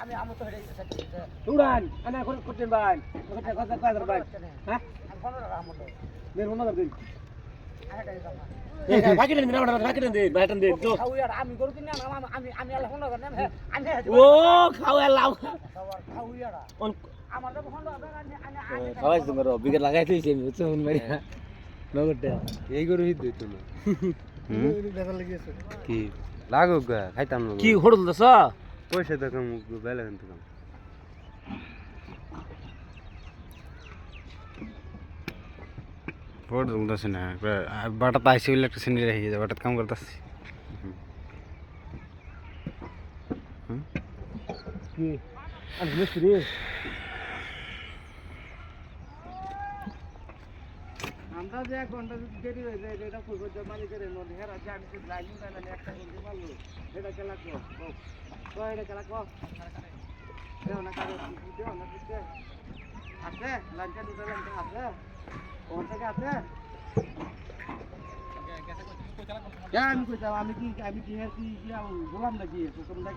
আমি আমো তো হেডে সেটা উড়ান আনা করতেন ভাই কথা কথা কথা ভাই হ্যাঁ আমি ফোন করা আমো তো মের মনে করতেন আরে টাকা দাও এই বাকি দেন না বাকি দেন বাটন দেন তো খাও ইয়ার আমি গরু কিনে আমি আলা ফোন করা না আমি ও খাওয়া লাভ খাও ইয়ার আমার তো ফোন করা আমি খাওয়াই তোমার বিকে লাগাই দিয়েছি আমি বুঝছো ফোন মারি নগরটা এই গরু হিদ দিত না দেখা লাগিয়েছে কি লাগুক গা খাইতাম না কি হোড়ল দছ পয়সা তো কম বেলা কিন্তু কম ফোট দুলতাছে না বাটাত আইসি বলে একটা সিনি রেখে যায় বাটাত কাম করতেছি কি আর মিস্ত্রি আমরা যে এক ঘন্টা যদি দেরি হয়ে যায় এটা কইব যে মালিকের নদী হেরা যে আমি লাইনিং না একটা বলতে পারলো এটা খেলা কো তো এটা খেলা কো দেও না কাজ দেও না দিতে আছে লাঞ্চা দুটো লাঞ্চা আছে কোন থেকে আছে আমি কইতাম আমি কি গোলাম নাকি তোমরা